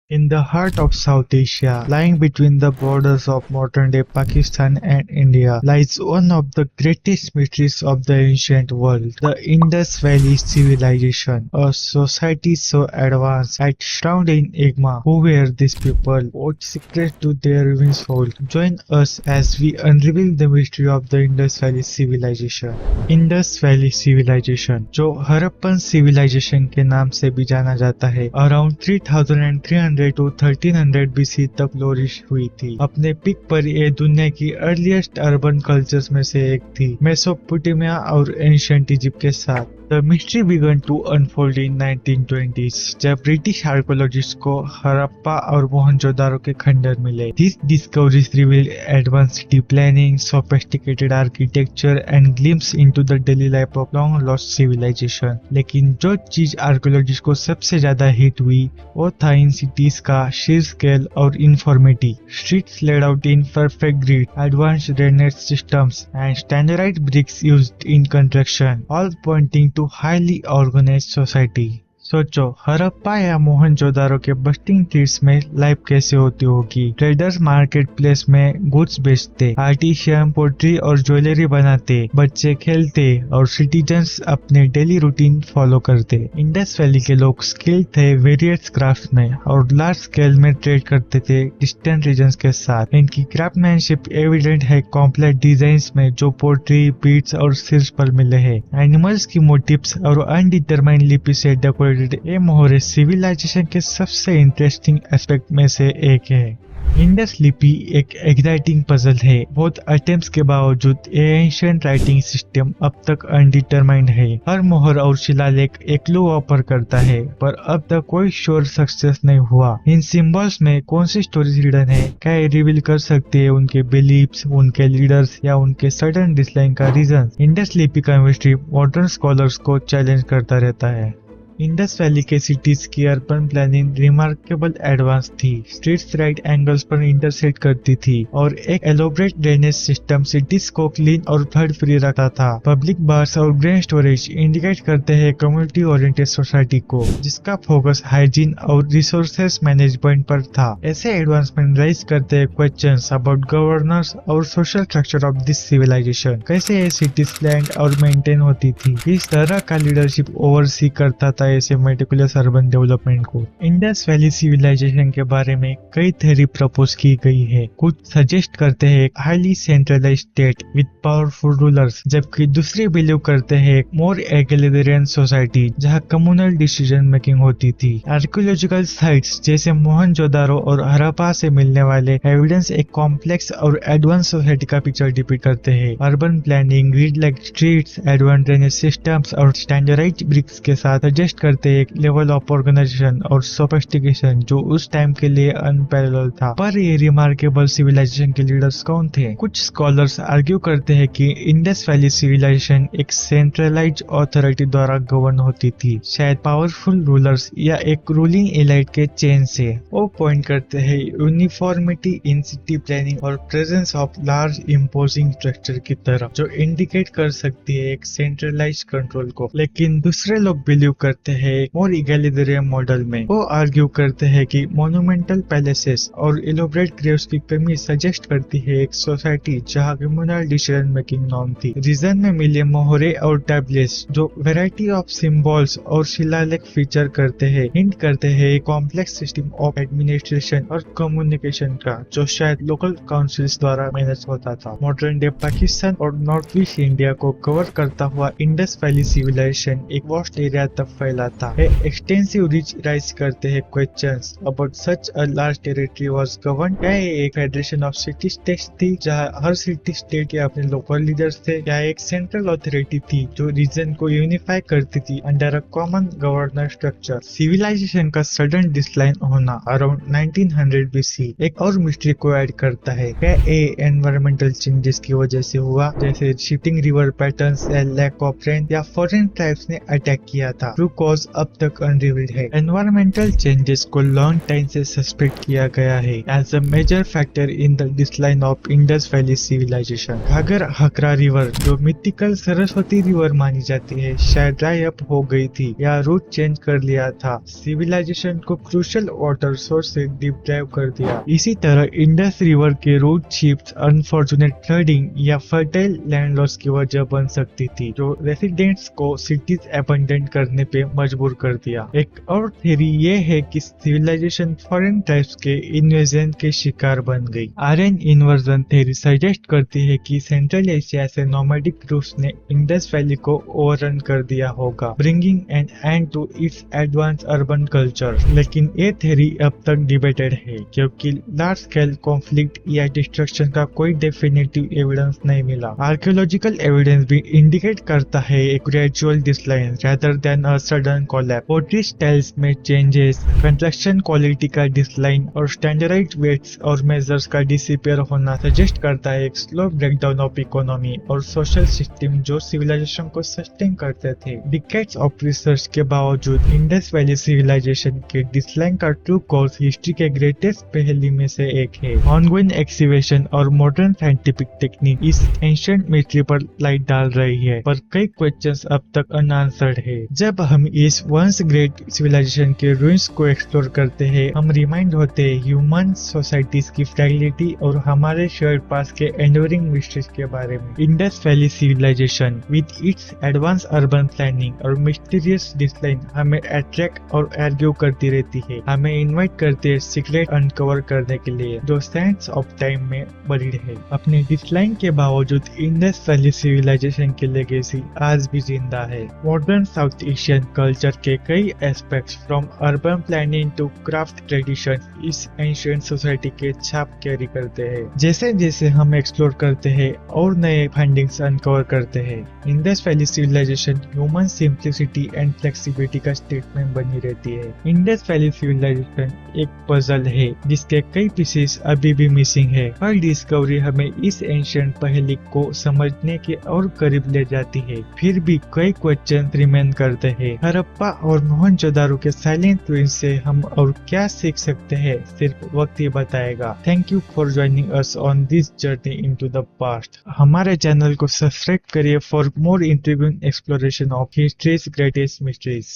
In the heart of South Asia, lying between the borders of modern-day Pakistan and India, lies one of the greatest mysteries of the ancient world, the Indus Valley Civilization, a society so advanced that shrouded in enigma. Who were these people? What secrets do their ruins hold? Join us as we unravel the mystery of the Indus Valley Civilization. Indus Valley Civilization, जो Harappan civilisation के नाम से भी जाना जाता है, around 3300 to 1300 BC तक flourish हुई थी। अपने पिक पर ये दुनिया की अर्लीस्ट अर्बन कल्चर्स में से एक थी, मेसोपोटामिया और एंशिएंट इजिप्ट के साथ। The mystery began to unfold in 1920s जब ब्रिटिश आर्कोलॉजिस्ट को हड़प्पा और मोहनजोदारो के खंडर मिले। These discoveries revealed advanced city planning, sophisticated architecture and glimpse into the daily life of long lost civilization। लेकिन जो चीज आर्कोलॉजिस्ट को सबसे ज्यादा हिट हुई वो था इन सिटीज का sheer scale और uniformity। Streets laid out in perfect grid, advanced drainage systems and standardized bricks used in construction, all pointing to highly organized society। सोचो, हड़प्पा या मोहनजोदारो के बस्टिंग ट्रीट्स में लाइफ कैसे होती होगी। ट्रेडर्स मार्केट प्लेस में गुड्स बेचते, आर्टिशियन पोट्री और ज्वेलरी बनाते, बच्चे खेलते और सिटीजन्स अपने डेली रूटीन फॉलो करते। इंडस वैली के लोग स्किल्ड थे वेरियस क्राफ्ट में और लार्ज स्केल में ट्रेड करते थे डिस्टेंट रीजन्स के साथ। इनकी क्राफ्टमैनशिप एविडेंट है कॉम्प्लेक्स डिजाइन्स में जो पोट्री, बीड्स और सिर्स पर मिले हैं। एनिमल्स की मोटिव्स और अनडिटरमाइंड लिपि से डेकोरेट ये मोहरे सिविलाइजेशन के सबसे इंटरेस्टिंग एस्पेक्ट में से एक है। इंडस लिपि एक एक्साइटिंग पजल है। बहुत अटेम्प्ट्स के बावजूद ये एंशिएंट राइटिंग सिस्टम अब तक अनडिटरमाइंड है। हर मोहर और शिलालेख एक क्लू ऑफर करता है, पर अब तक कोई श्योर सक्सेस नहीं हुआ। इन सिंबल्स में कौन सी स्टोरीज हिडन है? क्या ये रिवील कर सकते हैं उनके बिलीव्स, उनके लीडर्स या उनके सडन डिसलाइक का रीजन? इंडस लिपि का मिस्ट्री मॉडर्न स्कॉलर्स को चैलेंज करता रहता है। इंडस वैली के सिटीज की अर्बन प्लानिंग रिमार्केबल एडवांस थी। स्ट्रीट्स राइट एंगल्स पर इंटरसेक्ट करती थी और एक एलोबरेट ड्रेनेज सिस्टम सिटीज को क्लीन और फ्लड फ्री रखता था। पब्लिक बार्स और ग्रेन स्टोरेज इंडिकेट करते हैं कम्युनिटी ओरिएंटेड सोसाइटी को, जिसका फोकस हाइजीन और रिसोर्सेज मैनेजमेंट पर था। ऐसे एडवांसमेंट राइज करते हैं क्वेश्चंस अबाउट गवर्नेंस और social structure of this civilization. कैसे ये सिटीज प्लान और मेंटेन होती थी, किस तरह का लीडरशिप ओवरसी करता था ऐसे मेटिकुलस अर्बन डेवलपमेंट को। इंडस वैली सिविलाइजेशन के बारे में कई थ्योरी प्रपोज की गई है। कुछ सजेस्ट करते हैं एक highly centralised state with powerful rulers, जबकि दूसरे बिलीव करते हैं एक मोर एगलिटेरियन सोसाइटी जहां कम्युनल डिसीजन मेकिंग होती थी। आर्कियोलॉजिकल साइट्स जैसे मोहनजोदारो और हड़प्पा से मिलने वाले एविडेंस एक कॉम्प्लेक्स और एडवांस सोसाइटी का पिक्चर डिपिक्ट करते हैं। Urban planning, grid like streets, advance drainage systems और स्टैंडर्डाइज्ड ब्रिक्स के साथ सजेस्ट करते एक लेवल ऑफ ऑर्गेनाइजेशन और सोफिस्टिकेशन जो उस टाइम के लिए अनपैरेलल था। पर ये रिमार्केबल सिविलाइजेशन के लीडर्स कौन थे? कुछ स्कॉलर्स आर्ग्यू करते हैं कि इंडस वैली सिविलाइजेशन एक सेंट्रलाइज्ड अथॉरिटी द्वारा गवर्न होती थी, शायद पावरफुल रूलर्स या एक रूलिंग एलाइट के चेन से। वो पॉइंट करते हैं यूनिफॉर्मिटी इन सिटी प्लानिंग और presence of large imposing structure की तरफ, जो इंडिकेट कर सकती है एक सेंट्रलाइज्ड कंट्रोल को। लेकिन दूसरे लोग बिलीव करते हैं और इगैलिटेरियन मॉडल में। वो आर्ग्यू करते हैं कि मोन्यूमेंटल पैलेसेस और इलोबरेट ग्रेव्स की कमी सजेस्ट करती है एक सोसाइटी जहां कम्युनल डिसीजन मेकिंग नॉर्म थी। रीजन में मिले मोहरे और टैबलेट्स जो वैरायटी ऑफ सिंबल्स और शिलालेख फीचर करते हैं, हिंट करते हैं कॉम्प्लेक्स सिस्टम ऑफ एडमिनिस्ट्रेशन और कम्युनिकेशन का, जो शायद लोकल काउंसिल्स द्वारा मैनेज होता था। मॉडर्न डे पाकिस्तान और नॉर्थ ईस्ट इंडिया को कवर करता हुआ इंडस वैली सिविलाइजेशन एक वास्ट एरिया तक फैला था। एक्सटेंसिव रीच राइज करते हैं questions about such a large territory was govern. क्या ये एक फेडरेशन ऑफ सिटी स्टेट्स थी जहां हर सिटी स्टेट के अपने लोकल लीडर्स थे, या एक सेंट्रल अथॉरिटी थी जो रीजन को यूनिफाई करती थी under a common governor structure? Civilization का सडन डिक्लाइन होना अराउंड 1900 बीसी एक और मिस्ट्री को ऐड करता है। क्या ये एनवायरमेंटल चेंजेस की वजह से हुआ, जैसे shifting river patterns, lack of rain, या फॉरेन ट्राइब्स ने अटैक किया था? ट्रू कॉज अब तक अनरिवील्ड है। एनवायरमेंटल चेंजेस को लॉन्ग टाइम से सस्पेक्ट किया गया है as a major factor in the decline of Indus valley civilization. Ghaggar Hakra river, जो मिथिकल सरस्वती रिवर मानी जाती है, शायद ड्राई अप हो गई थी या रूट चेंज कर लिया था। सिविलाइजेशन को क्रूशियल वाटर सोर्स से डीप ड्राइव कर दिया। इसी तरह इंडस रिवर के रूट शिप्स अनफॉर्चुनेट फ्लडिंग या फर्टाइल लैंड लॉस की वजह बन सकती थी, जो रेसिडेंट्स को सिटीज अबंडन करने पे मजबूर कर दिया। एक और थ्योरी ये है कि सिविलाइजेशन फॉरेन ट्राइब्स के इन्वेजन के शिकार बन गई। आर्यन इन्वर्जन थ्योरी सजेस्ट करती है कि सेंट्रल एशिया से नोमैडिक ग्रुप्स ने इंडस वैली को ओवररन कर दिया होगा, bringing an end to its advance urban culture. लेकिन ये थ्योरी अब तक डिबेटेड है, क्योंकि लार्ज स्केल कॉन्फ्लिक्ट या डिस्ट्रक्शन का कोई डेफिनेटिव एविडेंस नहीं मिला। आर्कियोलॉजिकल एविडेंस भी इंडिकेट करता है एक gradual decline rather than a sudden collapse. Pottery styles में चेंजेस, कंस्ट्रक्शन क्वालिटी का डिक्लाइन और स्टैंडर्डाइज्ड वेट्स और मेजर्स का डिसअपीयर होना सजेस्ट करता है एक स्लो ब्रेकडाउन ऑफ इकोनॉमी और सोशल सिस्टम जो सिविलाइजेशन को सस्टेन करते थे। डिकेड्स ऑफ रिसर्च के बावजूद इंडस वैली सिविलाइजेशन के डिक्लाइन का ट्रू कॉज हिस्ट्री के ग्रेटेस्ट पहेली में से एक है। ऑनगोइंग एक्सकैवेशन और मॉडर्न साइंटिफिक टेक्निक इस एंशिएंट मिस्ट्री पर लाइट डाल रही है, पर कई क्वेश्चंस अब तक अनआंसर्ड है। जब हम इस वंस ग्रेट सिविलाइजेशन के रूइंस को एक्सप्लोर करते हैं, हम रिमाइंड होते हैं ह्यूमन सोसाइटीज की फ्रैगिलिटी और हमारे शेयर्ड पास्ट के एंड्यूरिंग मिस्ट्रीज के बारे में। Indus valley civilization with its advance urban planning और मिस्टीरियस डिक्लाइन हमें अट्रैक्ट और आर्ग्यू करती रहती है, हमें इनवाइट करती है सीक्रेट अनकवर करने के लिए जो साइंस ऑफ टाइम में बरीड है। अपने डिक्लाइन के बावजूद इंडस वैली सिविलाइजेशन की लेगेसी आज भी जिंदा है। मॉडर्न साउथ एशियन कल्चर के कई aspects from urban planning to craft tradition इस एंशिएंट सोसाइटी के छाप कैरी करते हैं। जैसे जैसे हम एक्सप्लोर करते हैं और नए फाइंडिंग्स अनकवर करते हैं, Indus valley civilization human simplicity and flexibility का स्टेटमेंट बनी रहती है। इंडस वैली सिविलाइजेशन एक पजल है जिसके कई पीसेस अभी भी मिसिंग है। हर डिस्कवरी हमें इस एंशिएंट पहेली को समझने के और करीब ले जाती है। फिर भी कई क्वेश्चन रिमेन करते हैं। हड़प्पा और मोहनजोदारो के साइलेंट ट्विंस से हम और क्या सीख सकते हैं, सिर्फ वक्त ही बताएगा। Thank you for joining us on this journey into the past. हमारे चैनल को सब्सक्राइब करिए for more intriguing exploration of history's greatest mysteries.